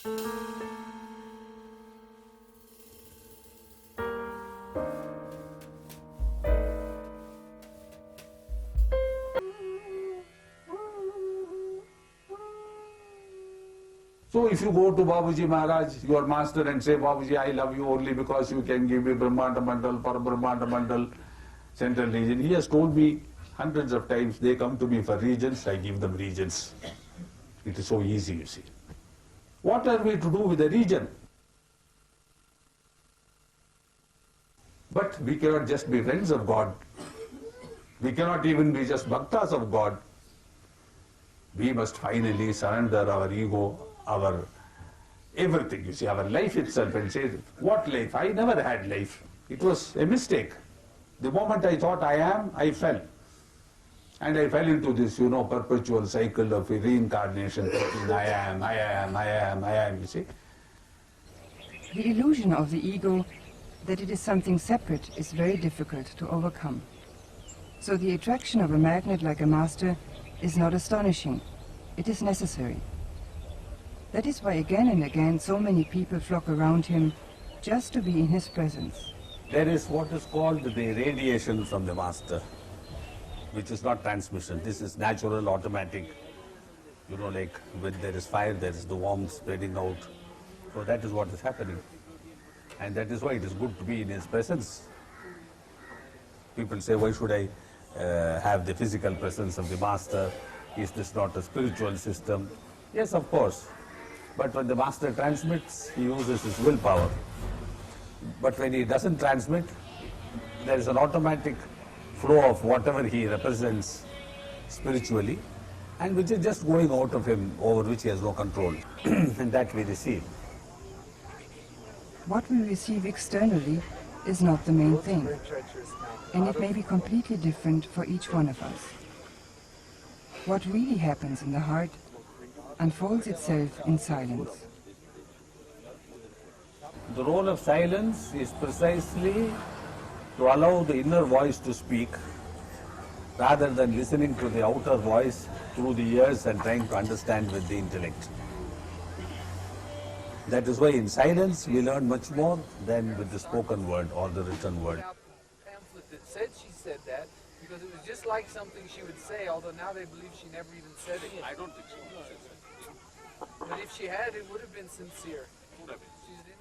So if you go to Babuji Maharaj, your master, and say, Babuji, I love you only because you can give me Brahmanda Mandal, Parabrahmanda Mandal, central region. He has told me hundreds of times, they come to me for regions, I give them regions. It is so easy, you see. What are we to do with the region? But we cannot just be friends of God. We cannot even be just bhaktas of God. We must finally surrender our ego, our everything, you see, our life itself, and say, what life? I never had life. It was a mistake. The moment I thought I am, I fell. And I fell into this, perpetual cycle of reincarnation, thinking I am, you see. The illusion of the ego that it is something separate is very difficult to overcome. So the attraction of a magnet like a master is not astonishing. It is necessary. That is why again and again so many people flock around him just to be in his presence. There is what is called the radiation from the master, which is not transmission. This is natural, automatic. Like when there is fire, there is the warmth spreading out. So that is what is happening. And that is why it is good to be in his presence. People say, why should I have the physical presence of the master? Is this not a spiritual system? Yes, of course. But when the master transmits, he uses his willpower. But when he doesn't transmit, there is an automatic flow of whatever he represents spiritually, and which is just going out of him, over which he has no control. And that we receive. What we receive externally is not the main thing, and it may be completely different for each one of us. What really happens in the heart unfolds itself in silence. The role of silence is precisely to allow the inner voice to speak, rather than listening to the outer voice through the ears and trying to understand with the intellect. That is why in silence we learn much more than with the spoken word or the written word. Pamphlet that said she said that, because it was just like something she would say, although now they believe she never even said it. I don't think so. But if she had, it would have been sincere.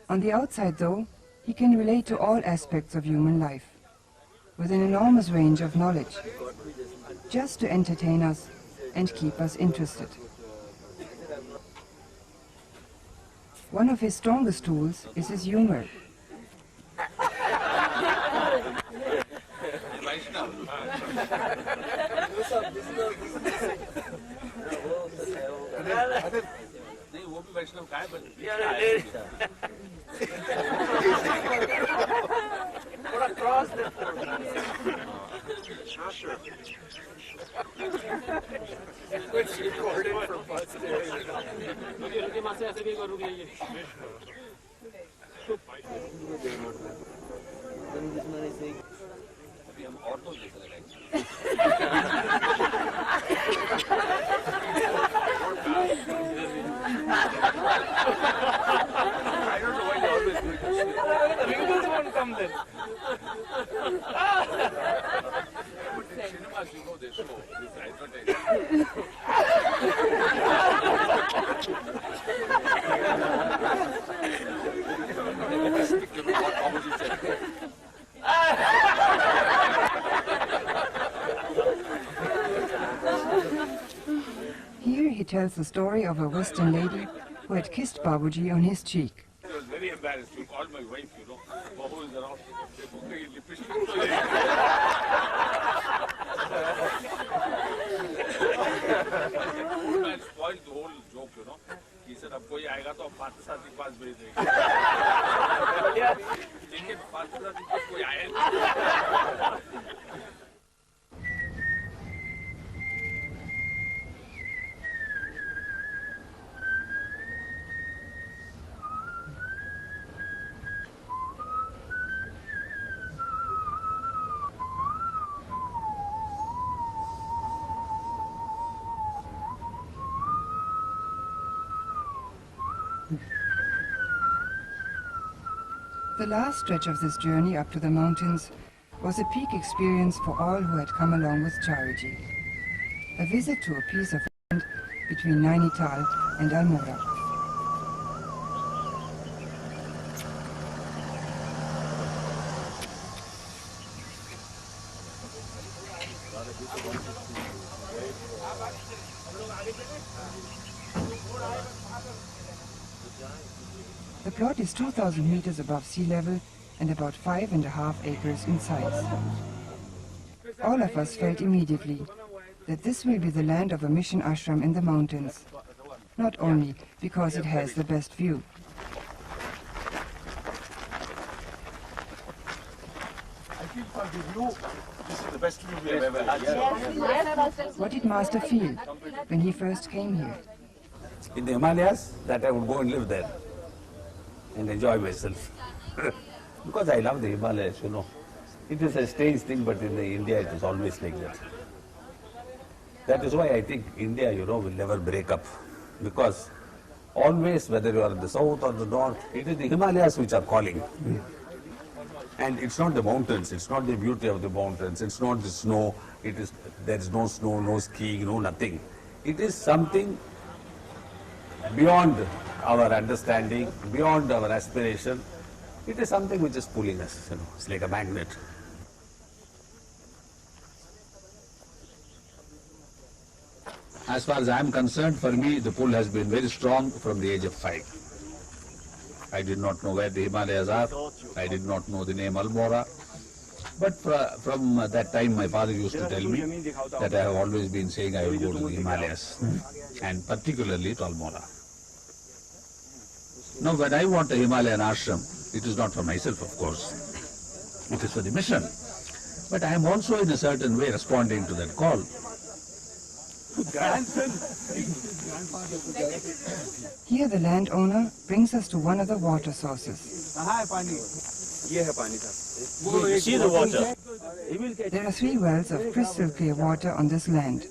On the outside, though, he can relate to all aspects of human life, with an enormous range of knowledge, just to entertain us and keep us interested. One of his strongest tools is his humor. It's recorded for posterity. I don't know why you always do this. Wrinkles won't come then. Cinemas, they show this advertising. Here he tells the story of a Western lady who had kissed Babuji on his cheek. I was very embarrassed. You called my wife, who is around. Old man spoiled the whole joke, He said, अब कोई आएगा तो आप 5-7 के पास भेज देंगे. लेकिन 5-7 के पास कोई आया नहीं. The last stretch of this journey up to the mountains was a peak experience for all who had come along with Chariji. A visit to a piece of land between Nainital and Almora. The plot is 2,000 meters above sea level and about 5.5 acres in size. All of us felt immediately that this will be the land of a mission ashram in the mountains, not only because it has the best view. I think for the view, this is the best view we have ever had. What did Master feel when he first came here? In the Himalayas, that I would go and live there and enjoy myself. Because I love the Himalayas, you know. It is a strange thing, but in India it is always like that. That is why I think India, you know, will never break up. Because always, whether you are in the south or the north, it is the Himalayas which are calling. And it's not the mountains, it's not the beauty of the mountains, it's not the snow, there is no snow, no skiing, no nothing. It is something beyond our understanding, beyond our aspiration. It is something which is pulling us, you know, it's like a magnet. As far as I am concerned, for me, the pull has been very strong from the age of 5. I did not know where the Himalayas are. I did not know the name Almora. But from that time, my father used to tell me that I have always been saying I will go to the Himalayas, and particularly to Almora. Now, when I want a Himalayan ashram, it is not for myself, of course. It is for the mission. But I am also in a certain way responding to that call. Here the landowner brings us to one of the water sources. See the water. There are 3 wells of crystal clear water on this land.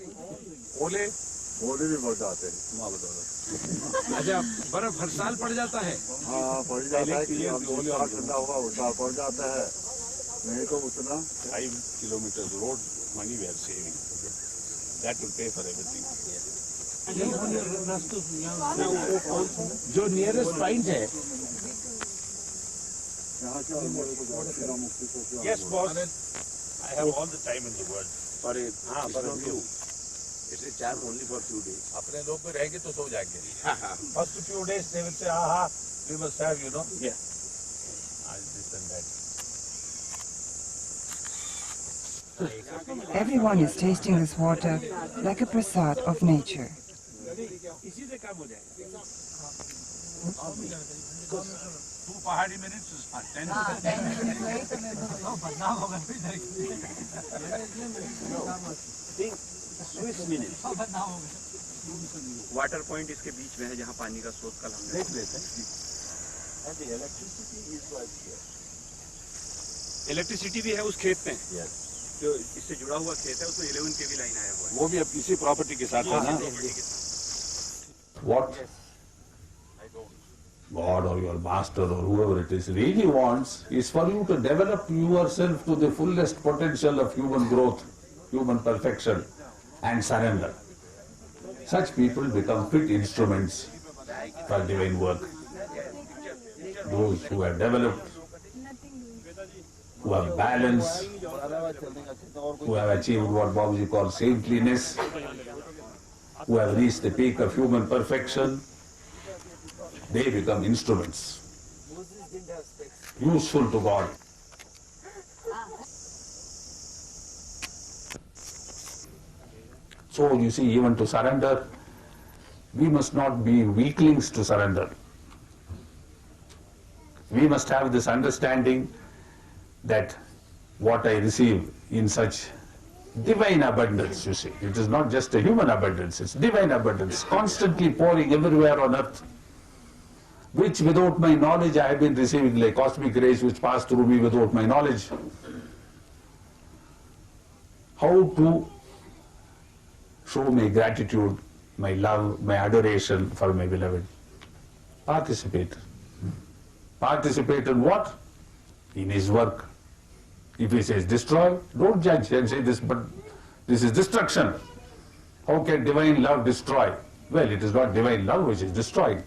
अच्छा बर्फ हर साल पड़ जाता है हाँ पड़ जाता है कि अब जिस साल ठंडा होगा उस साल पड़ जाता है नहीं तो उतना 5 kilometers road money we are saving. That will pay for everything. जो नियरेस्ट पॉइंट है यहाँ से मुक्ति को Yes, boss. I have all the time in the world. हाँ पर It's a charm only for few days. अपने लोग में रहेंगे तो सो जाएंगे. First few days they will say, aha, we must have, you know. Yeah. This and that. Everyone is tasting this water like a prasad of nature. इसी से काम हो जाएगा 2 pahadi minutes is fine. 10 Swiss minutes. Water point इसके बीच में है जहाँ पानी का स्रोत कल हमने देख लेते हैं. And the electricity is right here. Electricity भी है उस खेत में जो इससे जुड़ा हुआ खेत है उसमें 11 kV लाइन आया हुआ है वो भी अब इसी प्रॉपर्टी के साथ है ना. What God or your master or whoever it is really wants is for you to develop yourself to the fullest potential of human growth, human perfection, and surrender. Such people become fit instruments for divine work. Those who have developed, who have balance, who have achieved what Babaji calls saintliness, who have reached the peak of human perfection, they become instruments, useful to God. So you see, even to surrender, we must not be weaklings to surrender. We must have this understanding that what I receive in such divine abundance, you see, it is not just a human abundance, it's divine abundance, constantly pouring everywhere on earth, which without my knowledge I have been receiving, like cosmic rays which pass through me without my knowledge. How to show my gratitude, my love, my adoration for my beloved. Participate. Participate in what? In his work. If he says destroy, don't judge and say this, but this is destruction. How can divine love destroy? Well, it is not divine love which is destroyed.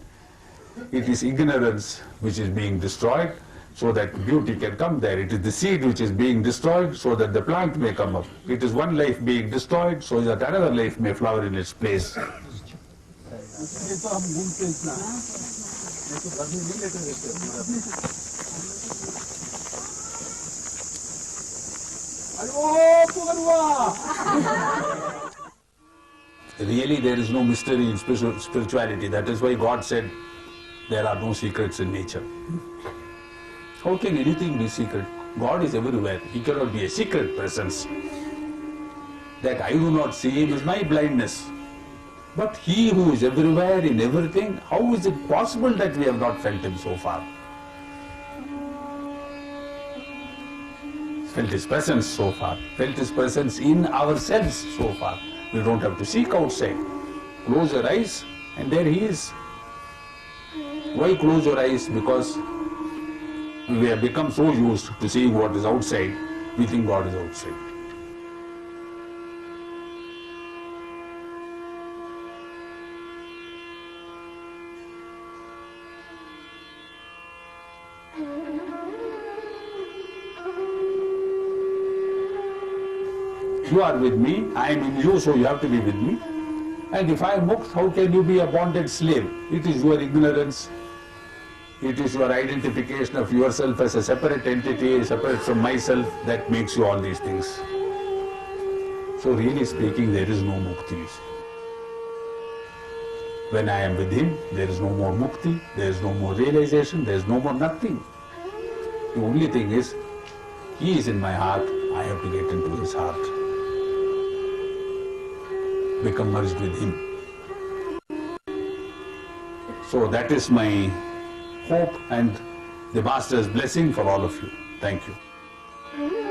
It is ignorance which is being destroyed so that beauty can come there. It is the seed which is being destroyed so that the plant may come up. It is one life being destroyed so that another life may flower in its place. ये तो हम घूमते इतना ये तो घर में नहीं लेते रहते अरे ओ पुगरुआ Really, there is no mystery in spirituality. That is why God said there are no secrets in nature. How can anything be secret? God is everywhere. He cannot be a secret presence. That I do not see him is my blindness. But he who is everywhere in everything, how is it possible that we have not felt him so far? Felt his presence so far. Felt his presence in ourselves so far. We don't have to seek outside. Close your eyes and there he is. Why close your eyes? Because we have become so used to seeing what is outside, we think God is outside. You are with me, I am in you, so you have to be with me. And if I am mukt, how can you be a bonded slave? It is your ignorance, it is your identification of yourself as a separate entity, separate from myself, that makes you all these things. So really speaking, there is no mukti. When I am with him, there is no more mukti, there is no more realization, there is no more nothing. The only thing is, he is in my heart, I have to get into his heart. Become merged with him. So that is my hope and the Master's blessing for all of you. Thank you.